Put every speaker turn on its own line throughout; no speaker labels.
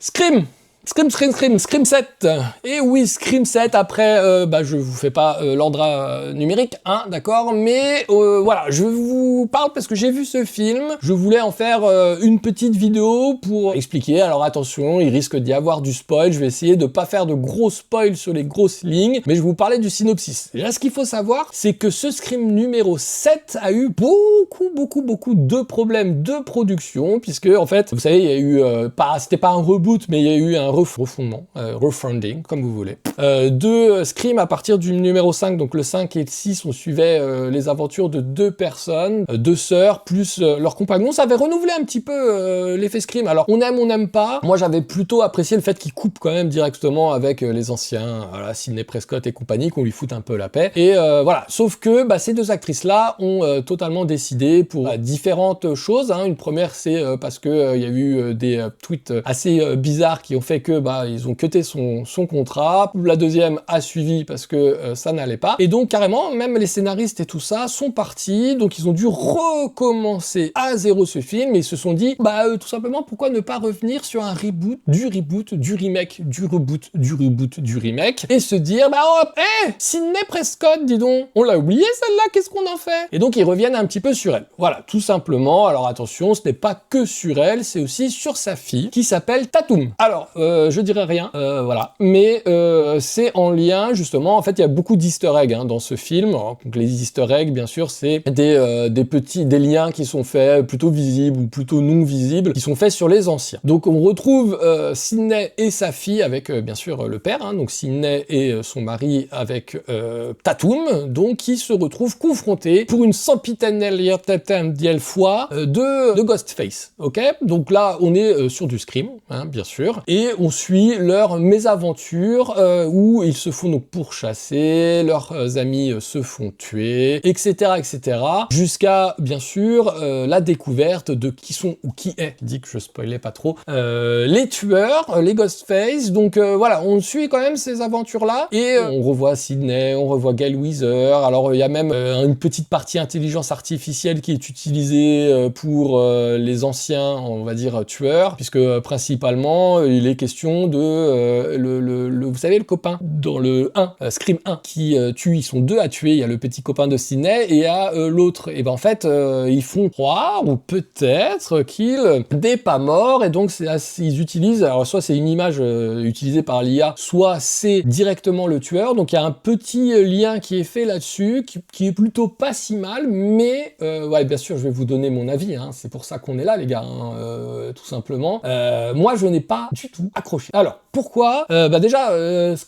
Scream! Scream 7. Et oui, Scream 7, après, je vous fais pas l'ordre numérique, hein, d'accord, mais voilà, je vous parle parce que j'ai vu ce film, je voulais en faire une petite vidéo pour expliquer, alors attention, il risque d'y avoir du spoil, je vais essayer de pas faire de gros spoil sur les grosses lignes, mais je vais vous parler du synopsis. Déjà, ce qu'il faut savoir, c'est que ce Scream numéro 7 a eu beaucoup de problèmes de production, puisque, en fait, vous savez, il y a eu, c'était pas un reboot, mais il y a eu un refondement, refounding, comme vous voulez, de Scream à partir du numéro 5, donc le 5 et le 6, on suivait les aventures de deux personnes, deux sœurs, plus leurs compagnons. Ça avait renouvelé un petit peu l'effet Scream. Alors, on n'aime pas. Moi, j'avais plutôt apprécié le fait qu'il coupe quand même directement avec les anciens, voilà, Sidney Prescott et compagnie, qu'on lui foute un peu la paix. Et voilà, sauf que ces deux actrices-là ont totalement décidé pour différentes choses, hein. Une première, c'est parce que il y a eu des tweets assez bizarres qui ont fait que ils ont cuté son contrat. La deuxième a suivi parce que ça n'allait pas. Et donc carrément, même les scénaristes et tout ça sont partis. Donc ils ont dû recommencer à zéro ce film et ils se sont dit, tout simplement, pourquoi ne pas revenir sur un reboot, du remake, du reboot, du remake, et se dire, Sidney Prescott, dis donc, on l'a oublié celle-là, qu'est-ce qu'on en fait? Et donc ils reviennent un petit peu sur elle. Voilà, tout simplement. Alors attention, ce n'est pas que sur elle, c'est aussi sur sa fille, qui s'appelle Tatum. Alors, je dirais rien, voilà. Mais c'est en lien, justement, en fait, il y a beaucoup d'easter eggs dans ce film. Alors, donc les easter eggs, bien sûr, c'est des liens qui sont faits plutôt visibles ou plutôt non visibles, qui sont faits sur les anciens. Donc on retrouve Sidney et sa fille avec, bien sûr, le père, donc Sidney et son mari avec Tatum, donc qui se retrouvent confrontés pour une sempiternelle fois de Ghostface, ok? Donc là, on est sur du Scream, bien sûr, et on suit leur mésaventure où ils se font donc pourchasser, leurs amis se font tuer, etc., jusqu'à, bien sûr, la découverte de qui sont ou qui est, dit que je spoilais pas trop, les tueurs, les Ghostface. Donc voilà, on suit quand même ces aventures-là, et on revoit Sidney, on revoit Gail Weathers. Alors il y a même une petite partie intelligence artificielle qui est utilisée pour les anciens, on va dire, tueurs, puisque principalement il est question de vous savez, le copain dans le 1, Scream 1, qui tue, ils sont deux à tuer, il y a le petit copain de Sidney et il y a l'autre, et en fait ils font croire, ou peut-être qu'il n'est pas mort, et donc ils utilisent, alors soit c'est une image utilisée par l'IA, soit c'est directement le tueur. Donc il y a un petit lien qui est fait là-dessus, qui est plutôt pas si mal, mais ouais, bien sûr je vais vous donner mon avis, c'est pour ça qu'on est là les gars, tout simplement. Moi je n'ai pas du tout accroché. Alors pourquoi? Déjà,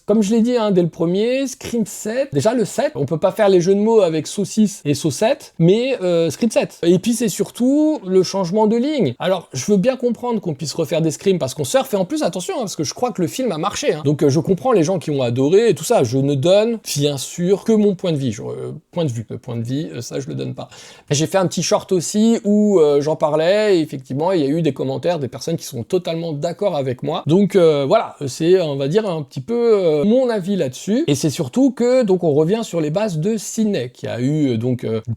comme je l'ai dit dès le premier, Scream 7, déjà le 7, on peut pas faire les jeux de mots avec saucisse et saucette, mais Scream 7. Et puis c'est surtout le changement de ligne. Alors je veux bien comprendre qu'on puisse refaire des Scream parce qu'on surfe, et en plus attention, parce que je crois que le film a marché, donc je comprends les gens qui ont adoré et tout ça, je ne donne bien sûr que mon point de vue, le point de vue, ça je le donne pas. J'ai fait un petit short aussi où j'en parlais, et effectivement il y a eu des commentaires, des personnes qui sont totalement d'accord avec moi, donc voilà, c'est, on va dire, un petit peu mon avis là-dessus. Et c'est surtout que, donc, on revient sur les bases de Sidney, qui a eu,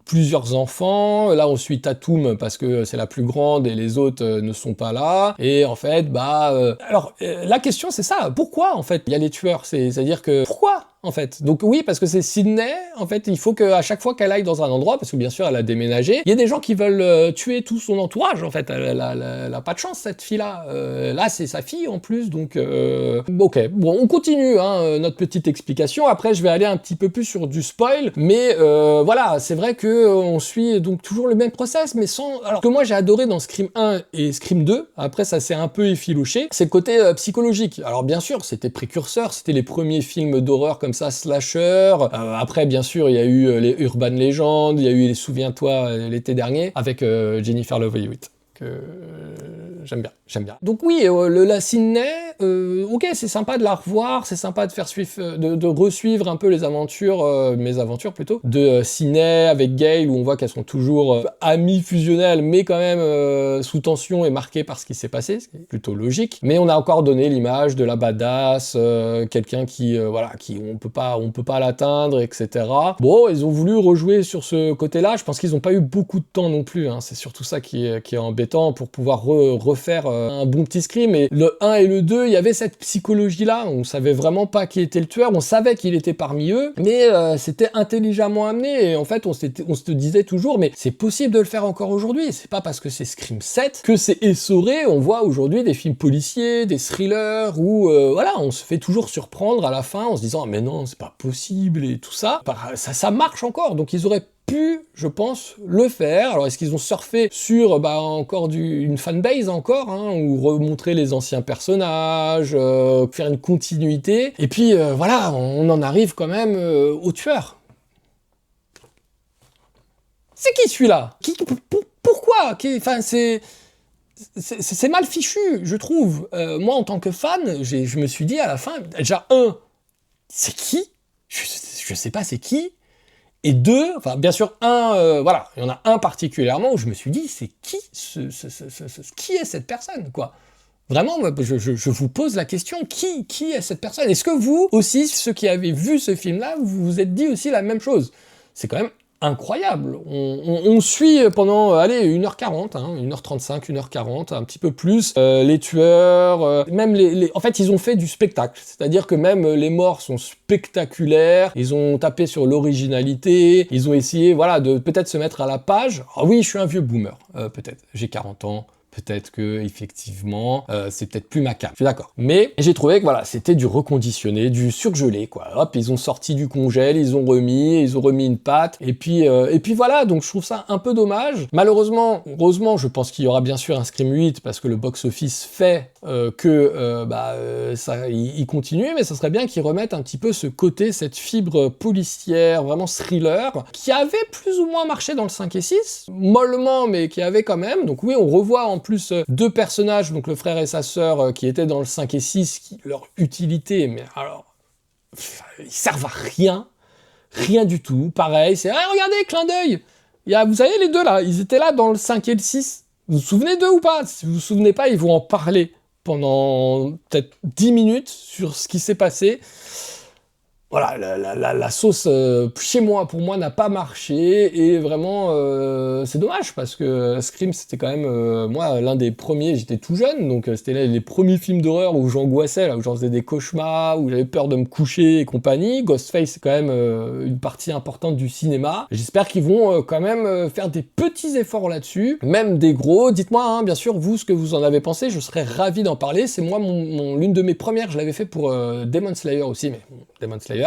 plusieurs enfants. Là, on suit Tatum parce que c'est la plus grande et les autres ne sont pas là. Et en fait, alors, la question, c'est ça. Pourquoi, en fait, il y a les tueurs? C'est-à-dire que, pourquoi? En fait. Donc oui, parce que c'est Sidney, en fait, il faut qu'à chaque fois qu'elle aille dans un endroit, parce que bien sûr elle a déménagé, il y a des gens qui veulent tuer tout son entourage, en fait. Elle a pas de chance, cette fille-là. Là, c'est sa fille en plus, donc ok. Bon, on continue notre petite explication. Après, je vais aller un petit peu plus sur du spoil, mais voilà, c'est vrai que on suit donc toujours le même process, mais sans... Alors que moi j'ai adoré dans Scream 1 et Scream 2, après ça s'est un peu effiloché, c'est le côté psychologique. Alors bien sûr, c'était précurseur, c'était les premiers films d'horreur comme ça, slasher. Après, bien sûr, il y a eu les Urban Legends, il y a eu les Souviens-toi l'été dernier, avec Jennifer Love Hewitt, que j'aime bien. Donc oui, la Sidney, ok, c'est sympa de la revoir, c'est sympa de faire suivre, de resuivre un peu les aventures, mes aventures plutôt, de Sidney avec Gail, où on voit qu'elles sont toujours amies fusionnelles, mais quand même sous tension et marquées par ce qui s'est passé, ce qui est plutôt logique. Mais on a encore donné l'image de la badass, quelqu'un qui, voilà, qui on peut pas l'atteindre, etc. Bon, ils ont voulu rejouer sur ce côté-là. Je pense qu'ils n'ont pas eu beaucoup de temps non plus. C'est surtout ça qui est embêtant pour pouvoir refaire un bon petit Scream, et le 1 et le 2, il y avait cette psychologie-là, on savait vraiment pas qui était le tueur, on savait qu'il était parmi eux, mais c'était intelligemment amené, et en fait on se disait toujours, mais c'est possible de le faire encore aujourd'hui, c'est pas parce que c'est Scream 7 que c'est essoré. On voit aujourd'hui des films policiers, des thrillers, où voilà, on se fait toujours surprendre à la fin en se disant, mais non, c'est pas possible, et tout ça. Ça marche encore, donc ils auraient pu, je pense, le faire. Alors est-ce qu'ils ont surfé sur encore une fanbase encore, hein, ou remontrer les anciens personnages, faire une continuité, et puis voilà, on en arrive quand même au tueur. C'est qui celui-là? Pourquoi? Enfin, c'est mal fichu, je trouve. Moi, en tant que fan, je me suis dit à la fin, déjà, c'est qui? Je sais pas c'est qui. Et deux, enfin, bien sûr, voilà, il y en a un particulièrement où je me suis dit, c'est qui qui est cette personne, quoi? Vraiment, je vous pose la question, qui est cette personne? Est-ce que vous aussi, ceux qui avez vu ce film-là, vous vous êtes dit aussi la même chose? C'est quand même incroyable. On suit pendant, allez, 1h40, 1h35, 1h40, un petit peu plus, les tueurs, même en fait, ils ont fait du spectacle. C'est-à-dire que même les morts sont spectaculaires, ils ont tapé sur l'originalité, ils ont essayé, voilà, de peut-être se mettre à la page. Ah oui, je suis un vieux boomer, peut-être. J'ai 40 ans. Peut-être que effectivement, c'est peut-être plus ma came. Je suis d'accord. Mais j'ai trouvé que voilà, c'était du reconditionné, du surgelé, quoi. Hop, ils ont sorti du congèle, ils ont remis une pâte, et puis voilà. Donc je trouve ça un peu dommage. Malheureusement, heureusement, je pense qu'il y aura bien sûr un Scream 8 parce que le box-office fait ça, il continue, mais ça serait bien qu'ils remettent un petit peu ce côté, cette fibre policière, vraiment thriller, qui avait plus ou moins marché dans le 5 et 6, mollement, mais qui avait quand même. Donc oui, on revoit en plus deux personnages, donc le frère et sa sœur, qui étaient dans le 5 et 6, leur utilité, mais alors, ils servent à rien du tout. Pareil, c'est, regardez, clin d'œil. Vous savez, les deux là, ils étaient là dans le 5 et le 6. Vous vous souvenez d'eux ou pas? Si vous vous souvenez pas, ils vont en parler pendant peut-être 10 minutes sur ce qui s'est passé. Voilà, la sauce chez moi, pour moi, n'a pas marché, et vraiment, c'est dommage, parce que Scream, c'était quand même, moi, l'un des premiers, j'étais tout jeune, donc c'était les premiers films d'horreur où j'angoissais, là, où j'en faisais des cauchemars, où j'avais peur de me coucher et compagnie. Ghostface, c'est quand même une partie importante du cinéma. J'espère qu'ils vont quand même faire des petits efforts là-dessus, même des gros. Dites-moi, hein, bien sûr, vous, ce que vous en avez pensé, je serais ravi d'en parler. C'est moi, l'une de mes premières, je l'avais fait pour Demon Slayer aussi, mais Demon Slayer.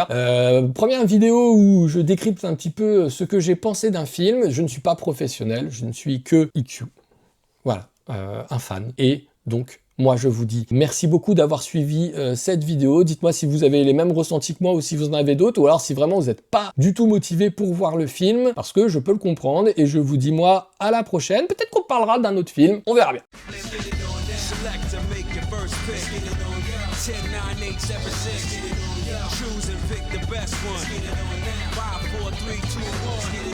Première vidéo où je décrypte un petit peu ce que j'ai pensé d'un film. Je ne suis pas professionnel, je ne suis que IQ. Voilà, un fan. Et donc, moi je vous dis merci beaucoup d'avoir suivi cette vidéo. Dites-moi si vous avez les mêmes ressentis que moi ou si vous en avez d'autres, ou alors si vraiment vous n'êtes pas du tout motivé pour voir le film, parce que je peux le comprendre. Et je vous dis moi à la prochaine. Peut-être qu'on parlera d'un autre film, on verra bien. 10, 9, 8, 7, 6. Choose and pick the best one. 5, 4, 3, 2, 1.